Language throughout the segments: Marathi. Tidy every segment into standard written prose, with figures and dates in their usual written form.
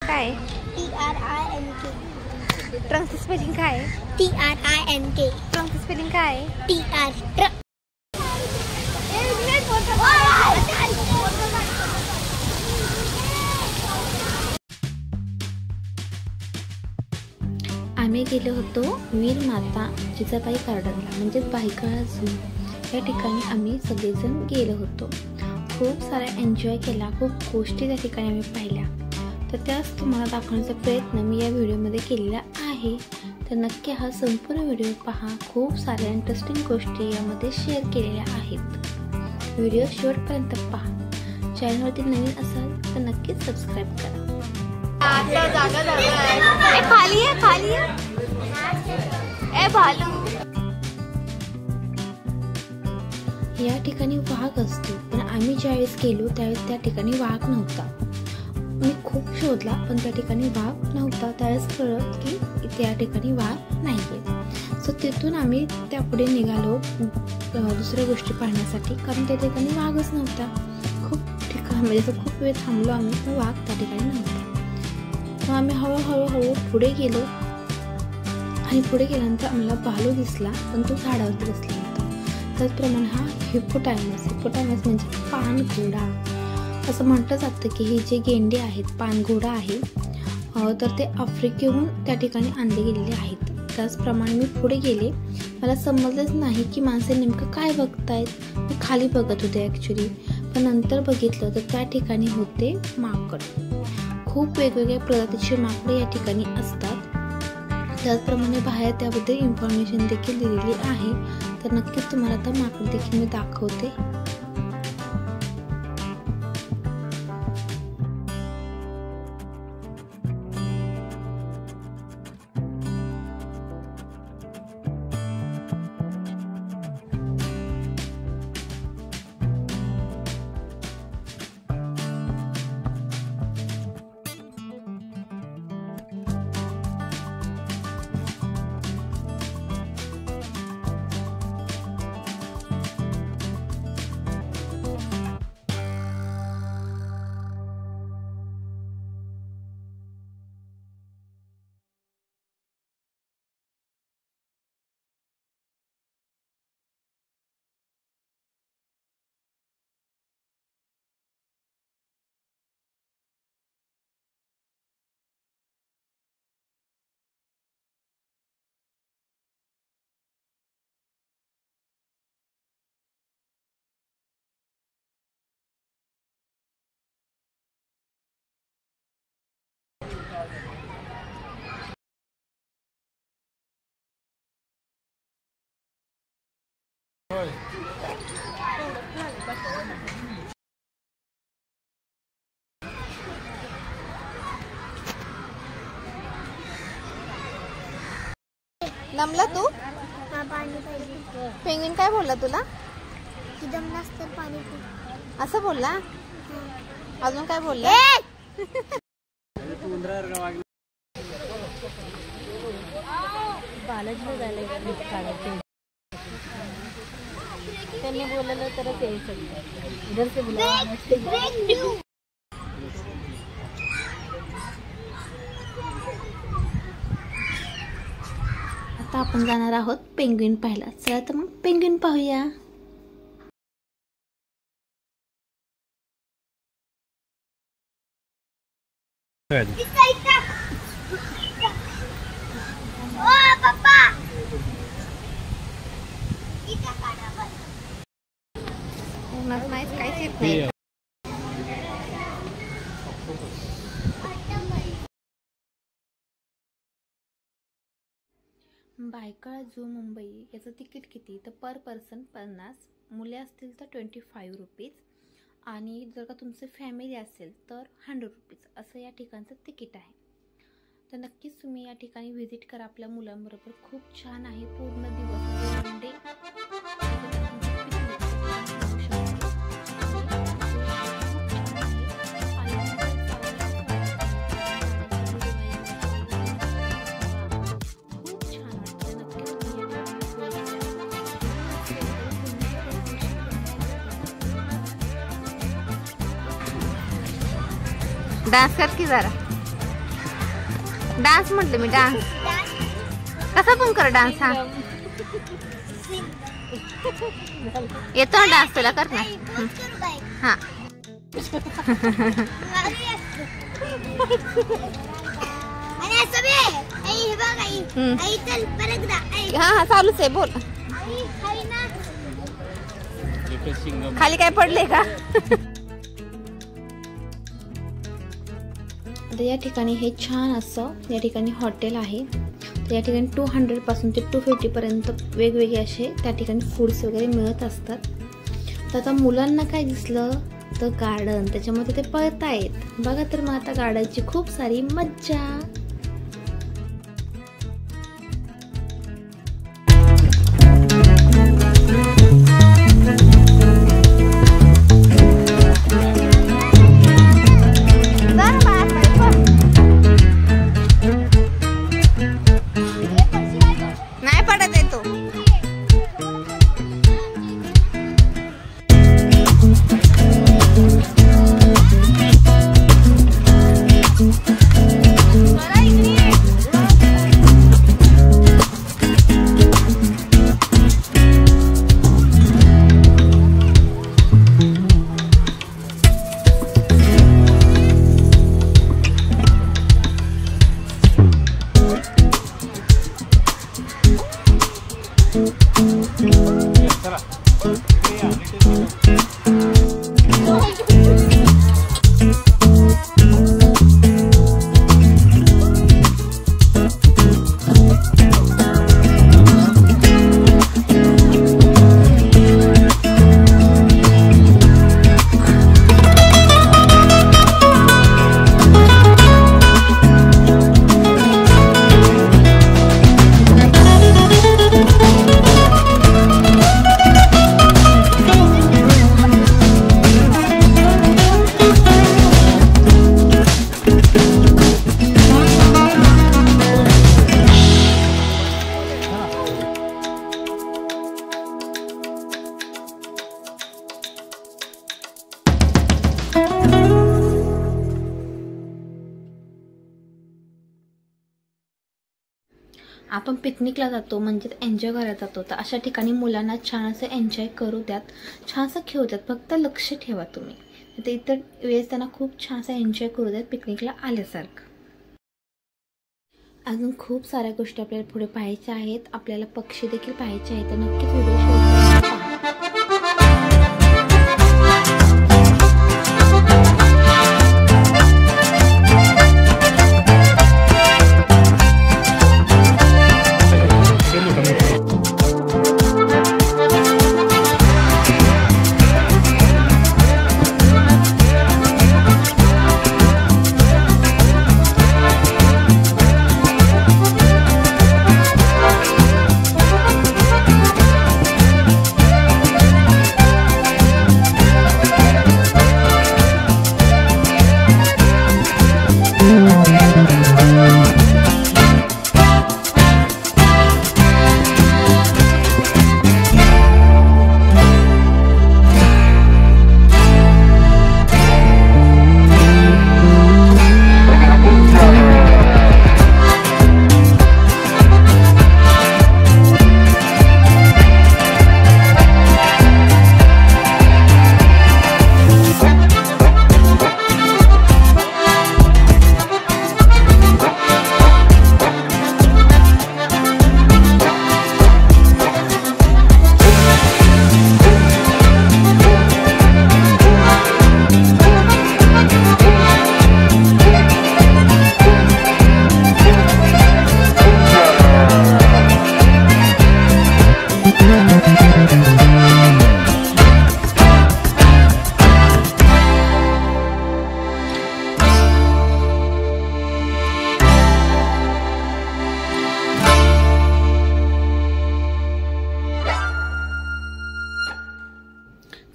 काय TRINK? ट्रंकचं स्पेलिंग काय आहे? TRINK. ट्रंकचं स्पेलिंग काय आहे? TR. आम्ही गेलो होतो वीर माता जिजाबाई गार्डनला, म्हणजेच भायखळा झू या ठिकाणी आम्ही सगळेजण गेलो होतो. खूप सारा एन्जॉय केला, खूप गोष्टी त्या ठिकाणी आम्ही पाहिल्या. तर त्याच तुम्हाला दाखवण्याचा प्रयत्न मी या व्हिडिओमध्ये केलेला आहे. तर नक्की हा संपूर्ण व्हिडिओ पहा. खूप साऱ्या इंटरेस्टिंग गोष्टी यामध्ये शेअर केलेल्या आहेत. व्हिडिओ शेवटपर्यंत पहा. चॅनलवरती नवीन असाल तर नक्कीच सबस्क्राईब करा. खाली ए भालू. या ठिकाणी वाघ असतो, पण आम्ही ज्यावेळेस गेलो त्यावेळेस त्या ठिकाणी वाघ नव्हता. मी खूप शोधला पण त्या ठिकाणी वाघ नव्हता. त्यावेळेस कळलं की त्या ठिकाणी वाघ नाहीये. सो तिथून आम्ही त्यापुढे निघालो दुसऱ्या गोष्टी पाहण्यासाठी, कारण त्या ठिकाणी वाघच नव्हता. खूप वेळ थांबलो आम्ही, पण वाघ त्या ठिकाणी नव्हता. मग आम्ही हळूहळू पुढे गेलो आणि पुढे गेल्यानंतर आम्हाला भालू दिसला, पण तो झाडावरती बसला होता. त्याचप्रमाणे हा हिप्पोटायमस म्हणजे पानघोडा असं म्हटलं जातं की हे जे गेंडे आहेत, पानघोडा आहे, तर ते आफ्रिकेहून त्या ठिकाणी आणले गेलेले आहेत. त्याचप्रमाणे मी पुढे गेले, मला समजलंच नाही की माणसे नेमकं काय बघतायत. मी खाली बघत होते ॲक्च्युली, पण नंतर बघितलं तर त्या ठिकाणी होते माकड. खूप वेगवेगळ्या प्रजातीचे माकडे या ठिकाणी असतात. त्याचप्रमाणे बाहेर त्याबद्दल इन्फॉर्मेशन देखील दिलेली आहे. तर नक्कीच तुम्हाला आता माकड देखील मी दाखवते. नमला तू? पाणी पाहिजे. पेंग्विन काय बोलला तुला? एकदम नसतं पाणी पी असं बोलला. अजून काय बोलला? बालाजीला जायला त्यांनी बोललं तरच येऊ शकतो. इधर से बोला. आता आपण जाणार आहोत पेंग्विन पाहायला. चला तर मग पेंग्विन पाहूया. काहीच येत नाही. भायखळा झू मुंबई याचं तिकीट किती तर पर पर्सन 50, मुले असतील तर 25 रुपीज, आणि जर का तुमची फॅमिली असेल तर 100 रुपीज असं या ठिकाणचं तिकीट आहे. तर नक्कीच तुम्ही या ठिकाणी व्हिजिट करा आपल्या मुलांबरोबर. खूप छान आहे. पूर्ण दिवस वन डे डान्स कर की जरा. डान्स म्हटलं मी, डान्स कसा पण कर डान्स. हा येतो ना डान्स तुला, कर ना. हा हा चालूच आहे, बोल. खाली काय पडले का? या ठिकाणी हे छान असं या ठिकाणी हॉटेल आहे. या ठिकाणी 200 पासून ते 250 पर्यंत वेगवेगळे असे त्या ठिकाणी फूड्स वगैरे मिळत असतात. तर आता मुलांना काय दिसलं तर गार्डन, त्याच्यामध्ये ते पळतायत बघा. तर मग आता गार्डनची खूप सारी मज्जा. आपण पिकनिकला जातो म्हणजे एन्जॉय करायला जातो, तर अशा ठिकाणी मुलांना छान असं एन्जॉय करू द्यात, छान असं खेळू द्यात. फक्त लक्ष ठेवा तुम्ही, तर इतर वेळेस त्यांना खूप छान असं एन्जॉय करू द्यात पिकनिकला आल्यासारखं. अजून खूप साऱ्या गोष्टी आपल्याला पुढे पाहायच्या आहेत. आपल्याला पक्षी देखील पाहायचे आहेत, तर नक्कीच व्हिडिओ शेअर करा.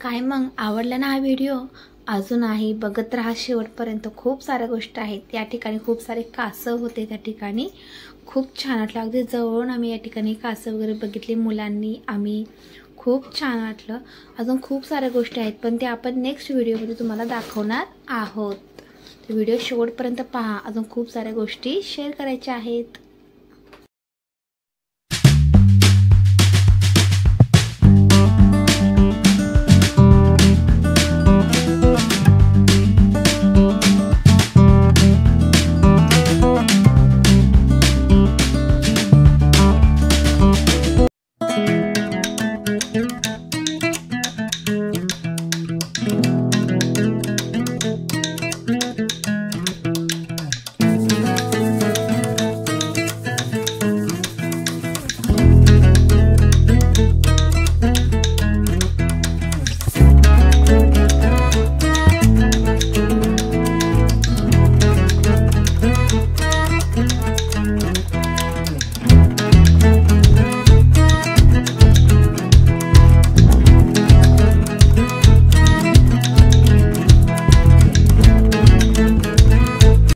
काय मग आवडला ना हा व्हिडिओ? अजून आहे बघत राहा शेवटपर्यंत. खूप साऱ्या गोष्टी आहेत या ठिकाणी. खूप सारे कासव होते त्या ठिकाणी. खूप छान वाटलं. अगदी जवळून आम्ही या ठिकाणी कासव वगैरे बघितले मुलांनी, आम्ही. खूप छान वाटलं. अजून खूप साऱ्या गोष्टी आहेत पण ते आपण नेक्स्ट व्हिडिओमध्ये तुम्हाला दाखवणार आहोत. व्हिडिओ शेवटपर्यंत पहा, अजून खूप साऱ्या गोष्टी शेअर करायच्या आहेत.